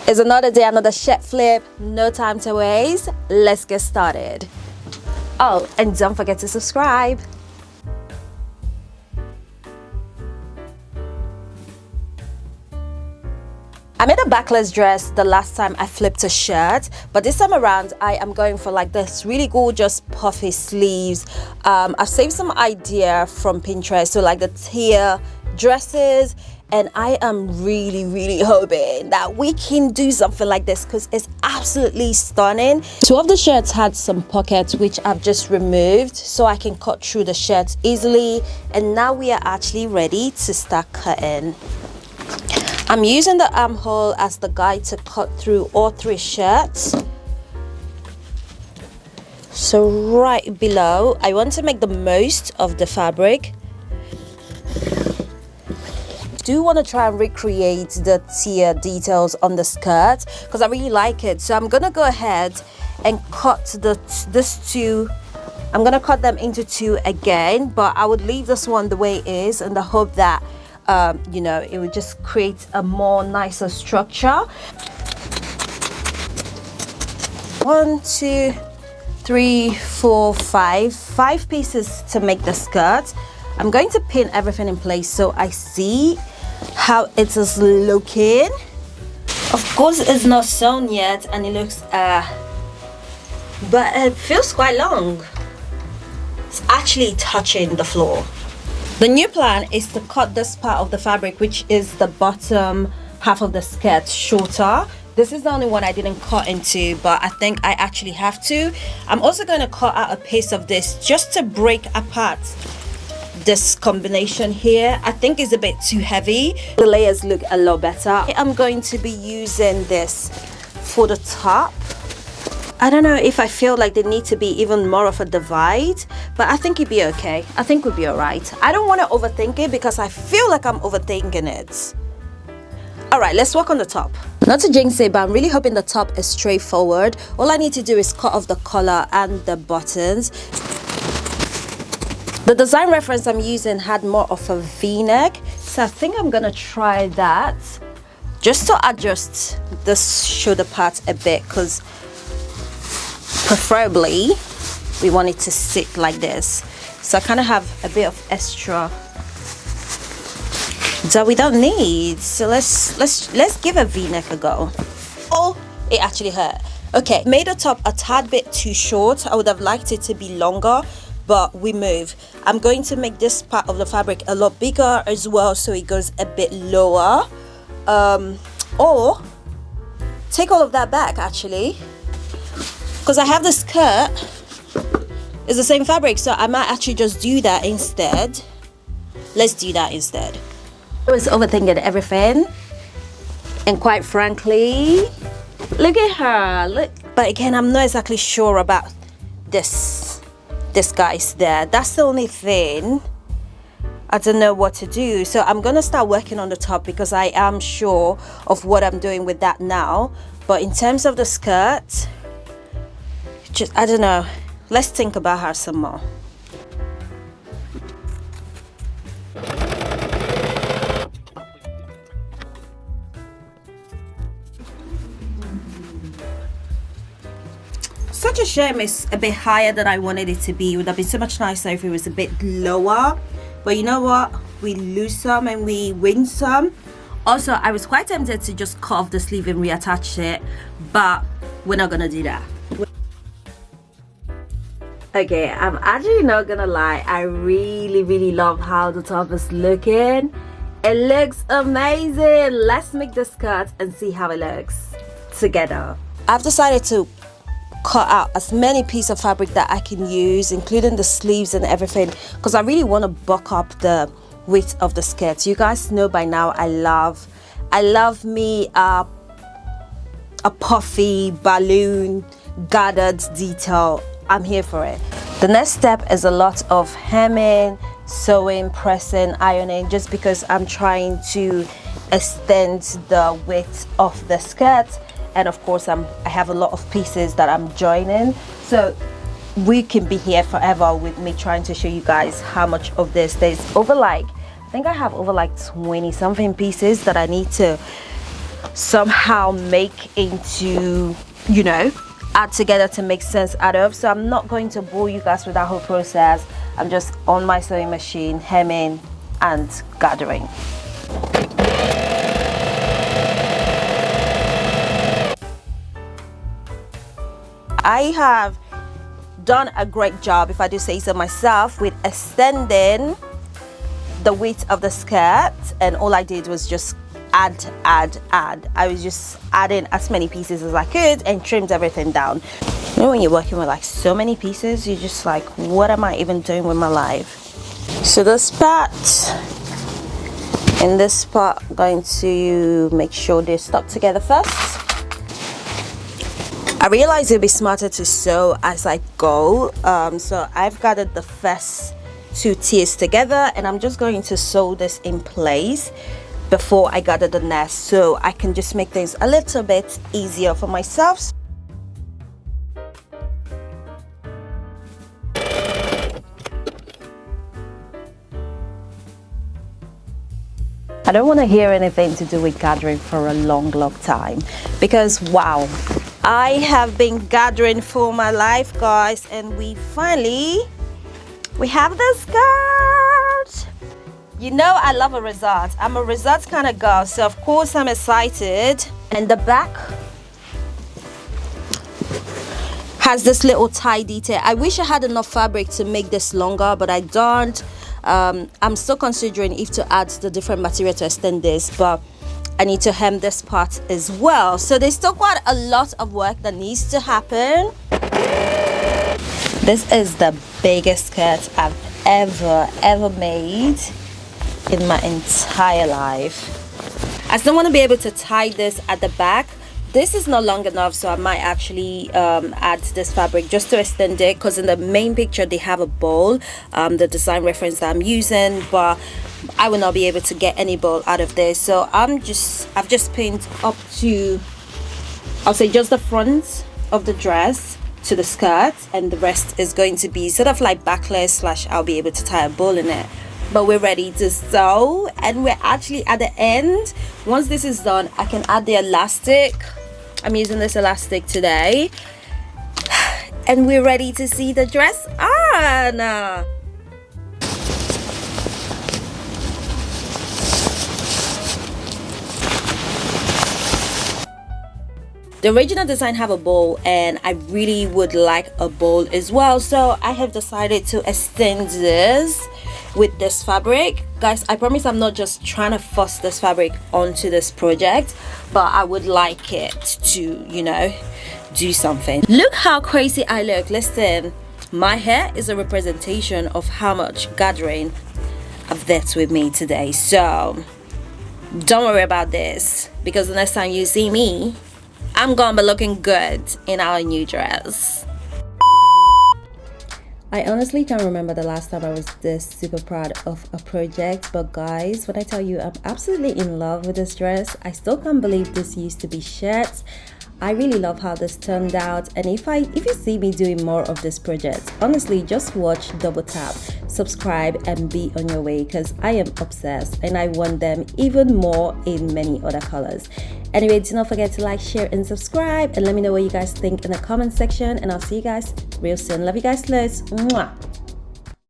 It's another day, another shirt flip. No time to waste. Let's get started. Oh, and don't forget to subscribe. I made a backless dress the last time I flipped a shirt, but this time around I am going for like this really gorgeous puffy sleeves. I've saved some idea from Pinterest, so like the tier dresses, and I am really hoping that we can do something like this because it's absolutely stunning. Two of the shirts had some pockets which I've just removed so I can cut through the shirts easily, and now we are actually ready to start cutting. I'm using the armhole as the guide to cut through all three shirts. So right below, I want to make the most of the fabric. I do want to try and recreate the tier details on the skirt because I really like it. So I'm gonna go ahead and cut this two. I'm gonna cut them into two again, but I would leave this one the way it is in the hope that you know, it would just create a more nicer structure. 1, 2, 3, 4, 5 pieces to make the skirt. I'm going to pin everything in place so I see how it is looking. Of course it's not sewn yet and it looks but it feels quite long. It's actually touching the floor. The new plan is to cut this part of the fabric, which is the bottom half of the skirt, shorter. This is the only one I didn't cut into, but I think I actually have to. I'm also going to cut out a piece of this just to break apart this combination here. I think it's a bit too heavy. The layers look a lot better. I'm going to be using this for the top. I don't know if I feel like there need to be even more of a divide, but I think it'd be okay. I think we'll be all right. I don't want to overthink it because I feel like I'm overthinking it. All right, let's work on the top. Not to jinx it, but I'm really hoping the top is straightforward. All I need to do is cut off the collar and the buttons. The design reference I'm using had more of a V-neck, so I think I'm gonna try that just to adjust this shoulder part a bit, because preferably we want it to sit like this. So I kind of have a bit of extra that we don't need. So let's give a V-neck a go. Oh, it actually hurt. Okay, made the top a tad bit too short. I would have liked it to be longer, but we move. I'm going to make this part of the fabric a lot bigger as well, so it goes a bit lower, or take all of that back actually, because I have the skirt, it's the same fabric, so I might actually just do that instead. Let's do that instead. I was overthinking everything, and quite frankly, look at her, look. But again, I'm not exactly sure about this guy's there. That's the only thing. I don't know what to do, so I'm gonna start working on the top because I am sure of what I'm doing with that now. But in terms of the skirt, just, I don't know. Let's think about her some more. Such a shame it's a bit higher than I wanted it to be. It would have been so much nicer if it was a bit lower. But you know what? We lose some and we win some. Also, I was quite tempted to just cut off the sleeve and reattach it, but we're not gonna do that. Okay, I'm actually not gonna lie, I really love how the top is looking. It looks amazing. Let's make the skirt and see how it looks together. I've decided to cut out as many pieces of fabric that I can use, including the sleeves and everything, because I really want to bulk up the width of the skirt. You guys know by now I love me a puffy balloon gathered detail. I'm here for it. The next step is a lot of hemming, sewing, pressing, ironing, just because I'm trying to extend the width of the skirt. And of course I have a lot of pieces that I'm joining, so we can be here forever with me trying to show you guys how much of this. There's over like, I think I have over like 20 something pieces that I need to somehow make into, add together to make sense out of. So I'm not going to bore you guys with that whole process. I'm just on my sewing machine, hemming and gathering. I have done a great job, if I do say so myself, with extending the width of the skirt, and all I did was just add. I was just adding as many pieces as I could and trimmed everything down. When you're working with like so many pieces, you're just like, what am I even doing with my life? So this part and this part, I'm going to make sure they're stuck together first. I realized it'd be smarter to sew as I go, so I've gathered the first 2 tiers together, and I'm just going to sew this in place before I gather the next, so I can just make things a little bit easier for myself. I don't want to hear anything to do with gathering for a long time, because wow, I have been gathering for my life, guys, and we have the skirt. I love a result. I'm a result kind of girl, so of course I'm excited. And the back has this little tie detail. I wish I had enough fabric to make this longer, but I don't. I'm still considering if to add the different material to extend this, but I need to hem this part as well. So there's still quite a lot of work that needs to happen. This is the biggest skirt I've ever made in my entire life. I still want to be able to tie this at the back. This is not long enough, so I might actually add this fabric just to extend it, because in the main picture they have a bowl, the design reference that I'm using, but I will not be able to get any bowl out of this. So I've just pinned up to, I'll say, just the front of the dress to the skirt, and the rest is going to be sort of like backless / I'll be able to tie a bowl in it. But we're ready to sew, and we're actually at the end. Once this is done, I can add the elastic. I'm using this elastic today, and we're ready to see the dress on. The original design have a bowl, and I really would like a bowl as well, so I have decided to extend this with this fabric. Guys, I promise I'm not just trying to force this fabric onto this project, but I would like it to, do something. Look how crazy I look. Listen, my hair is a representation of how much gathering I've did with me today, so don't worry about this, because the next time you see me, I'm gonna be looking good in our new dress. I honestly can't remember the last time I was this super proud of a project, but guys, when I tell you I'm absolutely in love with this dress, I still can't believe this used to be shirts. I really love how this turned out, and if you see me doing more of this project, honestly, just watch, double tap, subscribe, and be on your way, because I am obsessed and I want them even more in many other colors. Anyway, do not forget to like, share, and subscribe, and let me know what you guys think in the comment section, and I'll see you guys real soon. Love you guys loads. Mwah.